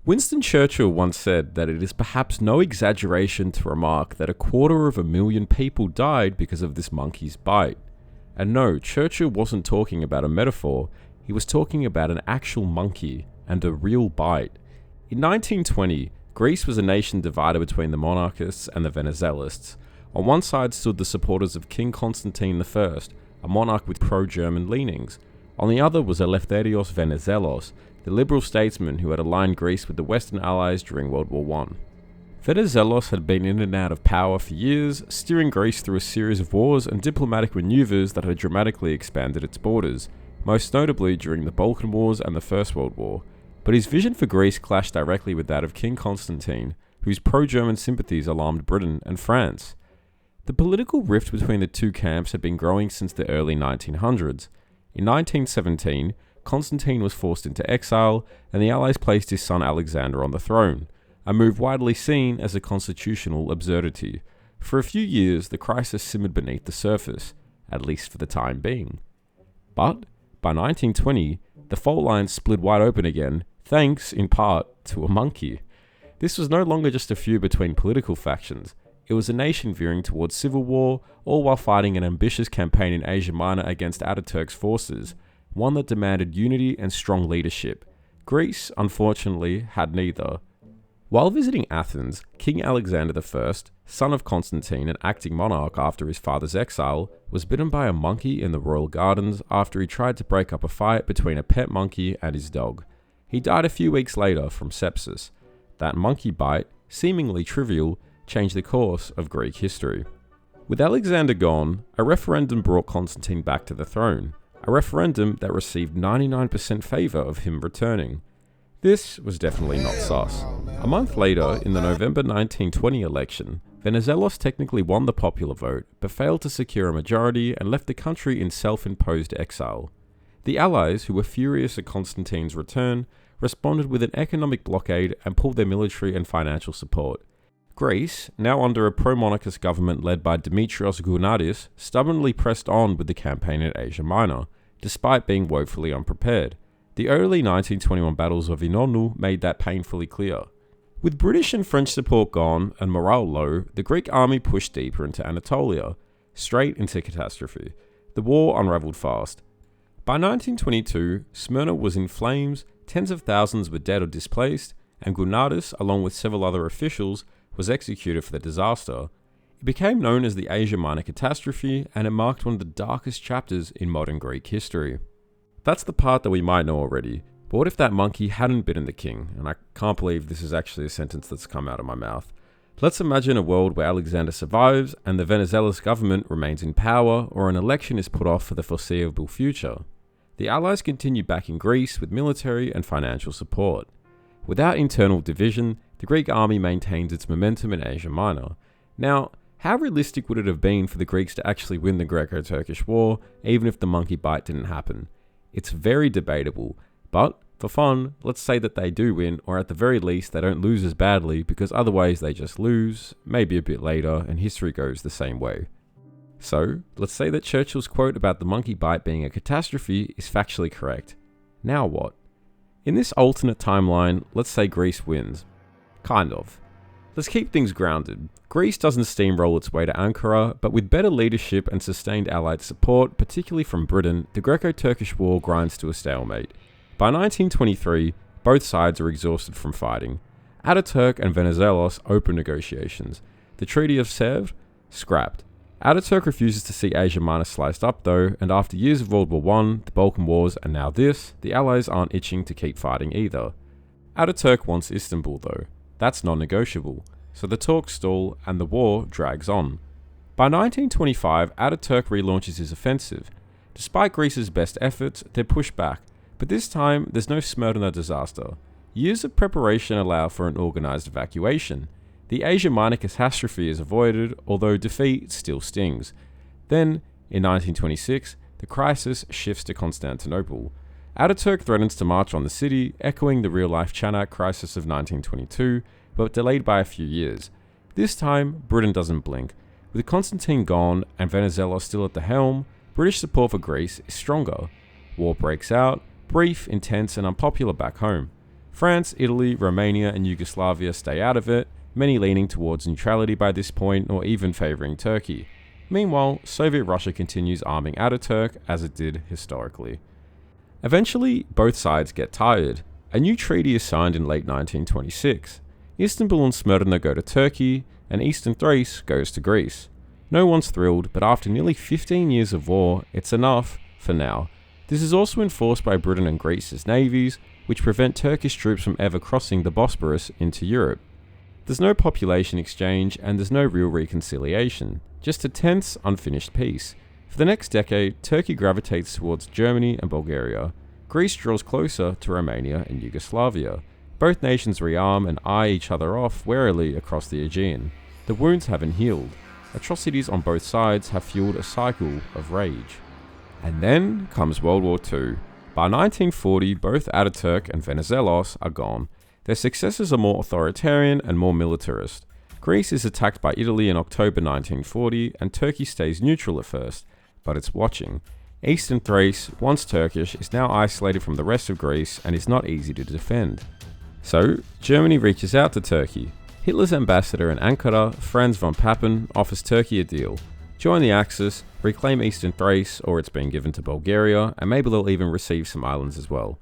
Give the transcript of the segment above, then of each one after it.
Winston Churchill once said that it is perhaps no exaggeration to remark that 250,000 people died because of this monkey's bite. And no, Churchill wasn't talking about a metaphor, he was talking about an actual monkey and a real bite. In 1920, Greece was a nation divided between the monarchists and the Venizelos. On one side stood the supporters of King Constantine I, a monarch with pro-German leanings. On the other was Eleftherios Venizelos, the liberal statesman who had aligned Greece with the Western Allies during World War I. Venizelos had been in and out of power for years, steering Greece through a series of wars and diplomatic maneuvers that had dramatically expanded its borders, most notably during the Balkan Wars and the First World War. But his vision for Greece clashed directly with that of King Constantine, whose pro-German sympathies alarmed Britain and France. The political rift between the two camps had been growing since the early 1900s. In 1917, Constantine was forced into exile, and the Allies placed his son Alexander on the throne, a move widely seen as a constitutional absurdity. For a few years, the crisis simmered beneath the surface, at least for the time being. But by 1920, the fault lines split wide open again, thanks, in part, to a monkey. This was no longer just a feud between political factions. It was a nation veering towards civil war, all while fighting an ambitious campaign in Asia Minor against Atatürk's forces, one that demanded unity and strong leadership. Greece, unfortunately, had neither. While visiting Athens, King Alexander I, son of Constantine and acting monarch after his father's exile, was bitten by a monkey in the royal gardens after he tried to break up a fight between a pet monkey and his dog. He died a few weeks later from sepsis. That monkey bite, seemingly trivial, changed the course of Greek history. With Alexander gone, a referendum brought Constantine back to the throne, a referendum that received 99% favour of him returning. This was definitely not sus. A month later, in the November 1920 election, Venizelos technically won the popular vote, but failed to secure a majority and left the country in self-imposed exile. The Allies, who were furious at Constantine's return, responded with an economic blockade and pulled their military and financial support. Greece, now under a pro-monarchist government led by Dimitrios Gounadis, stubbornly pressed on with the campaign in Asia Minor, despite being woefully unprepared. The early 1921 battles of Ioannou made that painfully clear. With British and French support gone and morale low, the Greek army pushed deeper into Anatolia, straight into catastrophe. The war unravelled fast. By 1922, Smyrna was in flames, tens of thousands were dead or displaced, and Gounadis, along with several other officials, was executed for the disaster. It became known as the Asia Minor catastrophe, and it marked one of the darkest chapters in modern Greek history. That's the part that we might know already, but what if that monkey hadn't bitten the king? And I can't believe this is actually a sentence that's come out of my mouth. Let's imagine a world where Alexander survives and the Venizelos government remains in power, or an election is put off for the foreseeable future. The Allies continue backing Greece with military and financial support. Without internal division, the Greek army maintains its momentum in Asia Minor. Now, how realistic would it have been for the Greeks to actually win the Greco-Turkish War, even if the monkey bite didn't happen? It's very debatable, but for fun, let's say that they do win, or at the very least they don't lose as badly, because otherwise they just lose, maybe a bit later, and history goes the same way. So, let's say that Churchill's quote about the monkey bite being a catastrophe is factually correct. Now what? In this alternate timeline, let's say Greece wins. Kind of. Let's keep things grounded. Greece doesn't steamroll its way to Ankara, but with better leadership and sustained Allied support, particularly from Britain, the Greco-Turkish War grinds to a stalemate. By 1923, both sides are exhausted from fighting. Atatürk and Venizelos open negotiations. The Treaty of Sèvres? Scrapped. Atatürk refuses to see Asia Minor sliced up though, and after years of World War I, the Balkan Wars, and now this, the Allies aren't itching to keep fighting either. Atatürk wants Istanbul though. That's non-negotiable. So the talks stall and the war drags on. By 1925, Atatürk relaunches his offensive. Despite Greece's best efforts, they're pushed back, but this time there's no Smyrna disaster. Years of preparation allow for an organised evacuation. The Asia Minor catastrophe is avoided, although defeat still stings. Then, in 1926, the crisis shifts to Constantinople. Atatürk threatens to march on the city, echoing the real-life Chanak crisis of 1922, but delayed by a few years. This time, Britain doesn't blink. With Constantine gone and Venizelos still at the helm, British support for Greece is stronger. War breaks out, brief, intense, and unpopular back home. France, Italy, Romania, and Yugoslavia stay out of it, many leaning towards neutrality by this point or even favouring Turkey. Meanwhile, Soviet Russia continues arming Atatürk as it did historically. Eventually, both sides get tired. A new treaty is signed in late 1926. Istanbul and Smyrna go to Turkey, and Eastern Thrace goes to Greece. No one's thrilled, but after nearly 15 years of war, it's enough for now. This is also enforced by Britain and Greece's navies, which prevent Turkish troops from ever crossing the Bosporus into Europe. There's no population exchange and there's no real reconciliation, just a tense, unfinished peace. For the next decade, Turkey gravitates towards Germany and Bulgaria. Greece draws closer to Romania and Yugoslavia. Both nations rearm and eye each other off warily across the Aegean. The wounds haven't healed. Atrocities on both sides have fueled a cycle of rage. And then comes World War II. By 1940, both Atatürk and Venizelos are gone. Their successors are more authoritarian and more militarist. Greece is attacked by Italy in October 1940, and Turkey stays neutral at first, but it's watching. Eastern Thrace, once Turkish, is now isolated from the rest of Greece and is not easy to defend. So, Germany reaches out to Turkey. Hitler's ambassador in Ankara, Franz von Papen, offers Turkey a deal. Join the Axis, reclaim Eastern Thrace, or it's being given to Bulgaria, and maybe they'll even receive some islands as well.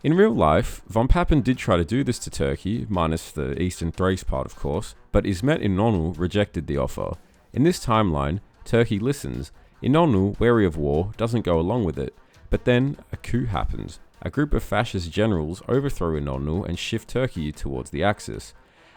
In real life, von Papen did try to do this to Turkey, minus the Eastern Thrace part of course, but İsmet İnönü rejected the offer. In this timeline, Turkey listens. İnönü, wary of war, doesn't go along with it. But then, a coup happens. A group of fascist generals overthrow İnönü and shift Turkey towards the Axis.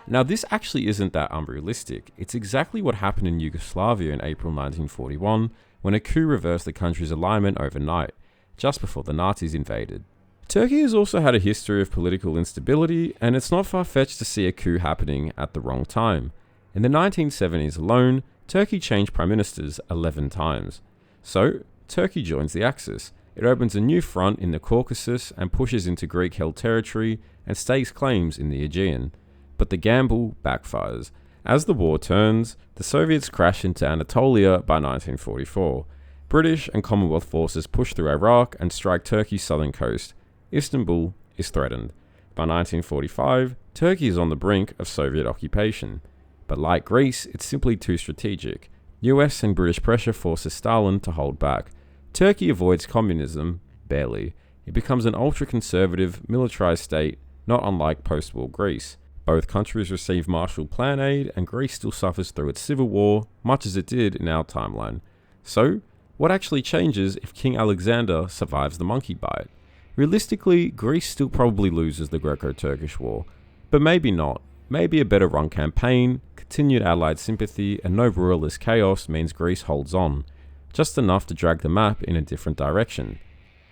Now this actually isn't that unrealistic. It's exactly what happened in Yugoslavia in April 1941, when a coup reversed the country's alignment overnight, just before the Nazis invaded. Turkey has also had a history of political instability, and it's not far-fetched to see a coup happening at the wrong time. In the 1970s alone, Turkey changed prime ministers 11 times. So, Turkey joins the Axis. It opens a new front in the Caucasus and pushes into Greek-held territory and stakes claims in the Aegean. But the gamble backfires. As the war turns, the Soviets crash into Anatolia by 1944. British and Commonwealth forces push through Iraq and strike Turkey's southern coast. Istanbul is threatened. By 1945, Turkey is on the brink of Soviet occupation. But like Greece, it's simply too strategic. US and British pressure forces Stalin to hold back. Turkey avoids communism, barely. It becomes an ultra-conservative, militarized state, not unlike post-war Greece. Both countries receive Marshall Plan aid, and Greece still suffers through its civil war, much as it did in our timeline. So, what actually changes if King Alexander survives the monkey bite? Realistically, Greece still probably loses the Greco-Turkish War. But maybe not. Maybe a better run campaign, continued Allied sympathy, and no royalist chaos means Greece holds on. Just enough to drag the map in a different direction.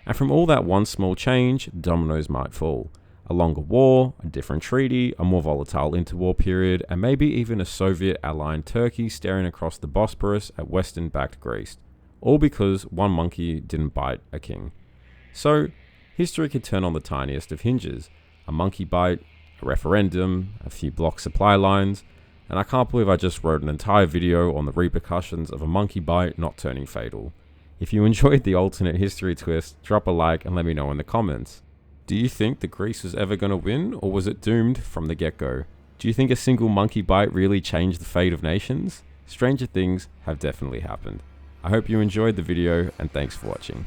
And from all that one small change, dominoes might fall. A longer war, a different treaty, a more volatile interwar period, and maybe even a Soviet-aligned Turkey staring across the Bosporus at Western-backed Greece. All because one monkey didn't bite a king. So, history could turn on the tiniest of hinges. A monkey bite, a referendum, a few block supply lines, and I can't believe I just wrote an entire video on the repercussions of a monkey bite not turning fatal. If you enjoyed the alternate history twist, drop a like and let me know in the comments. Do you think that Greece was ever going to win, or was it doomed from the get-go? Do you think a single monkey bite really changed the fate of nations? Stranger things have definitely happened. I hope you enjoyed the video, and thanks for watching.